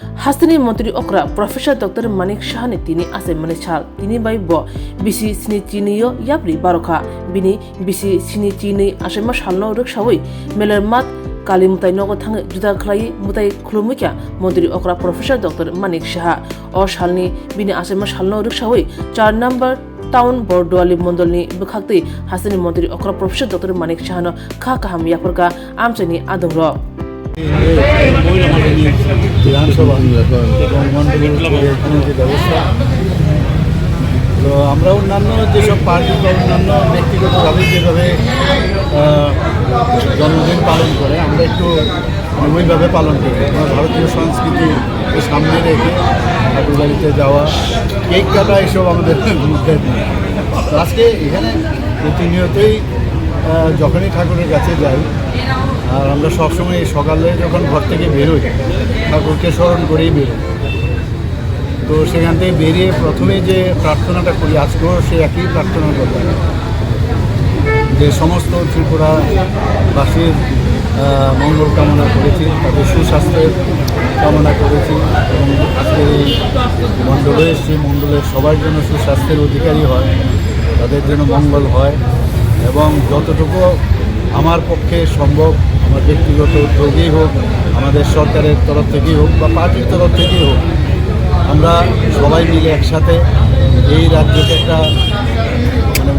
Hastani Montri Okra, Professor Dr. Manik Shahani Tini Ase Manichal, Tini by Bo, BC Sinichiniyo, Yabri Baroka, Bini, BC Sinichini, Ashema Shalno Rukshawi, Meller Mat, Kali Mutai Nogotang, Juda Klai, Mutai Klumika, Montri Okra, Professor Dr. Manik Shah, or Shalni, Bini Ashema Shalno Rukshawi, Char number. Town Bordoali Mondolni Bukakti Hasani Montri Okra Professor Dr. Manik Shahano Kakaham Yaporka Amchani Adoro. বিধানসভা এবং মন্ডলের ব্যবস্থা তো আমরা অন্যান্য যেসব party বা অন্যান্য ব্যক্তিগতভাবে যেভাবে জন্মদিন পালন করে আমরা একটু ওইভাবে পালন করি। আমরা ভারতীয় সংস্কৃতি সামনে রেখে ঠাকুর বাড়িতে যাওয়া, কেক কাটা এসব আমাদের মধ্যে নেই। আজকে এখানে প্রতিনিয়তই যখনই ঠাকুরের কাছে যাই আর আমরা সবসময় সকালে যখন ঘর থেকে বেরোই ঠাকুরকে স্মরণ করেই বেরোই। তো সেখান থেকে বেরিয়ে প্রথমে যে প্রার্থনাটা করি আজকেও সে একই প্রার্থনা করব যে সমস্ত ত্রিপুরাবাসীর মঙ্গল কামনা করেছি, তাদের সুস্বাস্থ্যের কামনা করেছি এবং আজকের এই মণ্ডলে সেই মণ্ডলের সবার জন্য সুস্বাস্থ্যের অধিকারী হয়, তাদের জন্য মঙ্গল হয় এবং যতটুকু আমার পক্ষে সম্ভব আমার ব্যক্তিগত উদ্যোগেই হোক, আমাদের সরকারের তরফ থেকেই হোক বা পার্টির তরফ থেকেই হোক, আমরা সবাই মিলে একসাথে এই রাজ্যকে একটা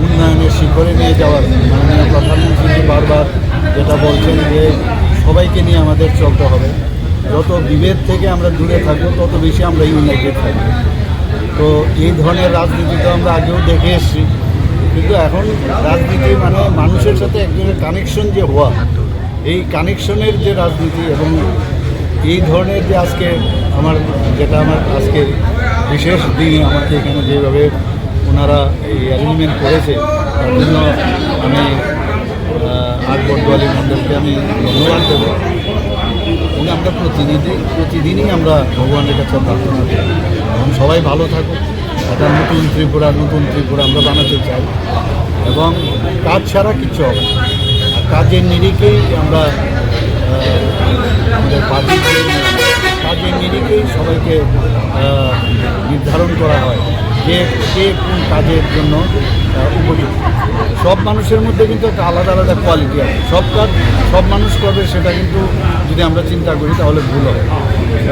উন্নয়নের শিখরে নিয়ে যাওয়ার মাননীয় প্রধানমন্ত্রী বারবার যেটা বলছেন যে সবাইকে নিয়ে আমাদের চলতে হবে। যত বিভেদ থেকে আমরা দূরে থাকবো তত বেশি আমরা ইউনাইটেড থাকবো। তো এই ধরনের রাজনীতি তো আমরা আগেও দেখে এসেছি, কিন্তু এখন রাজনীতি মানে মানুষের সাথে একজনের কানেকশন যে হওয়া, এই কানেকশনের যে রাজনীতি এবং এই ধরনের যে আজকে আমার আজকের বিশেষ দিনে আমাকে এখানে যেভাবে ওনারা এই অ্যারেঞ্জমেন্ট করেছে তার জন্য আমি বর্দোয়ালি মন্ডলকে আমি ধন্যবাদ দেবো। এবং আমরা প্রতিদিনই আমরা ভগবানের কাছে প্রার্থনা করি এবং সবাই ভালো থাকুক, একটা নতুন ত্রিপুরা আমরা বানাতে চাই এবং কাজ ছাড়া কিচ্ছু হবে না। আর কাজের নিরিখেই আমরা আমাদের পার্টির কাজের নিরিখেই সবাইকে নির্ধারণ করা হয় যে কে কোন কাজের জন্য উপযুক্ত। সব মানুষের মধ্যে কিন্তু একটা আলাদা আলাদা কোয়ালিটি আছে, সব কাজ সব মানুষ করবে সেটা কিন্তু যদি আমরা চিন্তা করি তাহলে ভুল হবে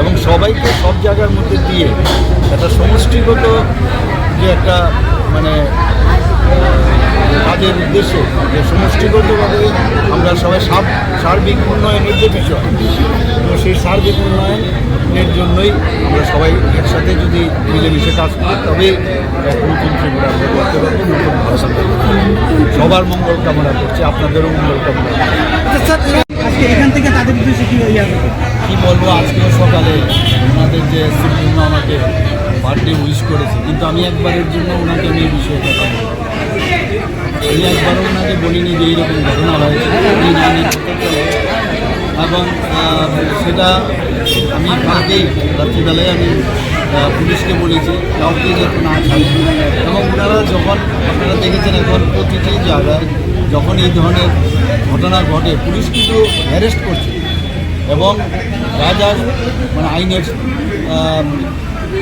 এবং সবাইকে সব জায়গার মধ্যে দিয়ে একটা সমষ্টিগত যে একটা মানে কাজের উদ্দেশ্যে যে সমষ্টিগতভাবে আমরা সবাই সার্বিক উন্নয়নের যে বিষয়, তো সেই সার্বিক উন্নয়নের জন্যই আমরা সবাই একসাথে যদি মিলেমিশে কাজ করি তবে নতুন ত্রিপুরা আমরা করতে পারবো, নতুন ভাষা সবার মঙ্গল কামনা করছি, আপনাদেরও মঙ্গল কামনা করছি। এখান থেকে তাদের উদ্দেশ্যে কী বলবো, আজকেও সকালে ওনাদের যে সুপ্রিম আমাকে বার্থডে উইশ করেছে, কিন্তু আমি একবারের জন্য ওনাকে আমি এই বিষয়ে কথা বলি, আমি একবারও ওনাকে বলিনি যে এইরকম ঘটনা হয়েছে এবং সেটা আমি কালকেই রাত্রিবেলায় আমি পুলিশকে বলেছি কাউকে যাতে না ছাড়ে এবং ওনারা যখন আপনারা দেখেছেন এখন প্রতিটি জায়গায় যখন এই ধরনের ঘটনা ঘটে পুলিশ কিন্তু অ্যারেস্ট করছে এবং যা মানে আইনের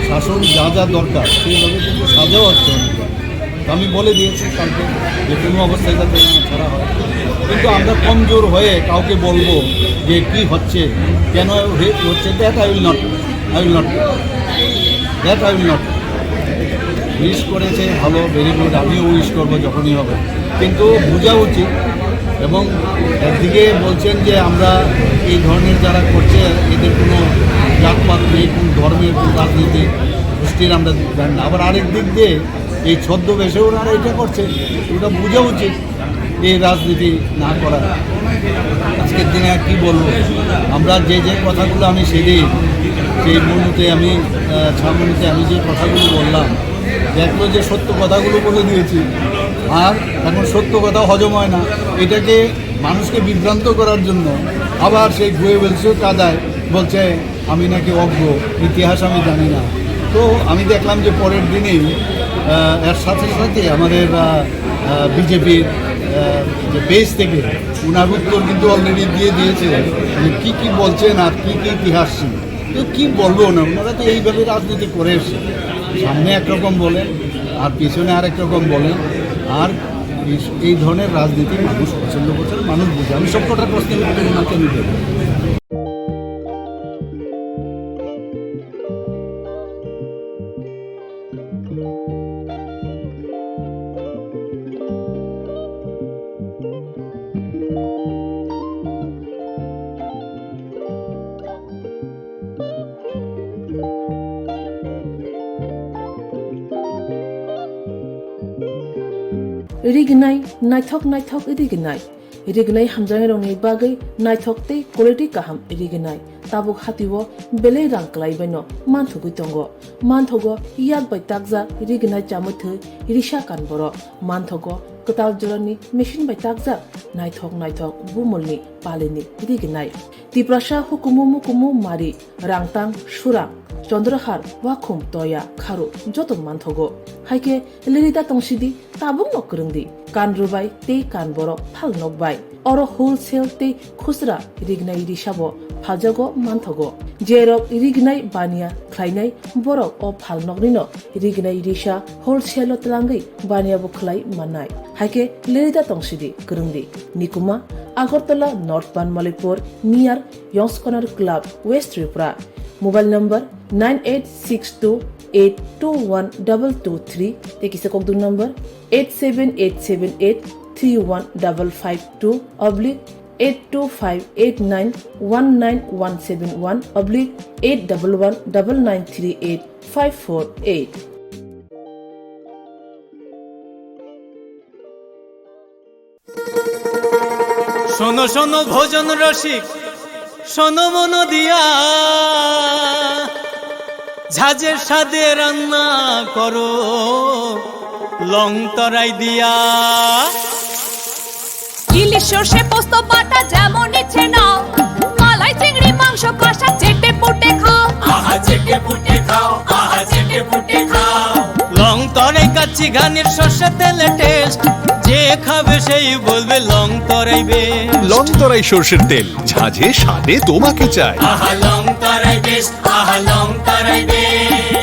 শাসন যা দরকার সেইভাবে কিন্তু সাজাও হচ্ছে। আমি বলে দিয়েছি কালকে যে কোনো অবস্থায় যাতে ছাড়া হয়, কিন্তু আমরা কমজোর হয়ে কাউকে বলবো যে কী হচ্ছে কেন হচ্ছে that I will not wish করেছে ভালো, ভেরি গুড, আমিও উইশ করবো যখনই হবে, কিন্তু বোঝা উচিত। এবং একদিকে বলছেন যে আমরা এই ধরনের যারা করছে এদের কোনো জাতপাত নেই, কোন ধর্মের কোন রাজনীতি গোষ্ঠীর আমরা জানি না, আবার আরেক দিক দিয়ে এই ছদ্মবেশে ওনারা এটা করছে, ওটা বোঝা উচিত এই রাজনীতি না করা। আজকের দিনে আর কী বলবো, আমরা যে কথাগুলো আমি সেই মনুতে আমি ছামনুতে আমি যে কথাগুলো বললাম দেখলো যে সত্য কথাগুলো বলে দিয়েছি, আর এখন সত্য কথা হজম হয় না, এটাকে মানুষকে বিভ্রান্ত করার জন্য আবার সেই গোয়েবেলসও কাদায় বলছে আমি নাকি অজ্ঞ, ইতিহাস আমি জানি না। তো আমি দেখলাম যে পরের দিনেই এর সাথে সাথে আমাদের বিজেপির যে পেজ থেকে ওনার উত্তর কিন্তু অলরেডি দিয়ে দিয়েছে কী বলছেন আর কী ইতিহাস ছিল। তো কী বলবো না, ওনারা তো এইভাবে রাজনীতি করে এসছে, সামনে একরকম বলেন আর পিছনে আরেক রকম বলেন, আর এই ধরনের রাজনীতি মানুষ পছন্দ করছে, মানুষ বুঝে। আমি সব কটার প্রশ্নের উত্তর ওনাকে আমি দেবো। रिगनाय नायथक नायथक रिगनाय रिगनाय हामजानाय रंनि बागै नायथकते क्वालिटी गाहाम रिगनाय ताबुक हातिwo बेले रां क्लाइबायनो मानथुगै दंगो मानथगो याक बाय ताकजा रिगनाय जामथो रिसा कानबरो मानथगो कताल जरनि मेशिन बाय ताकजा नायथक नायथक बुमलनि पालिनि रिगनाय तिप्रासा हुकुमु मुकुमु मारि रांतां सुरां चंद्रहार वाखुम तया खारु जतो मानथगो हाइके लिरिदा तंसिदि ताबुक नकरंदि कान रुबाय ते कान बरो फाल नकबाय अरो होलसेल ते खुसरा रिगनाय रिसाबो फालजागो मानथगो जेरक रिगनाय बानिया ख्लायनाय बरक अ फाल नकनिनो रिगनाय रिसा होलसेल तलांगै बानियाबो खलाय माननाय हाइके लिरिदा तंसिदि करंदि निकुमा Agartala North Banamalipur near Young's Corner Club West Tripura mobile number 9862821223 tekisa kokdung number 87878831552 /825891971 /8119938 শোনো শোনো ভোজন রসিক শোনো মন দিয়া ঝাঁঝের সাদে রান্না করো লং তরাই দিয়া ইলিশ সর্ষে পোস্ত বাটা যেমন ইচ্ছে নাও মালাই চিংড়ি মাংস কষা চেটে পুটে খাও আহা চেটে পুটে খাও আহা চেটে পুটে খাও লং তরাই কাচ্চি ঘানির সর্ষে তেলে টেস্ট যে খাবে সেই বলবে লং তরাই বেশ লং তরাই সর্ষের তেল ঝাঁঝে স্বাদে তোমাকে চাই আহা লং তরাই বেশ আহা লং তরাই বেশ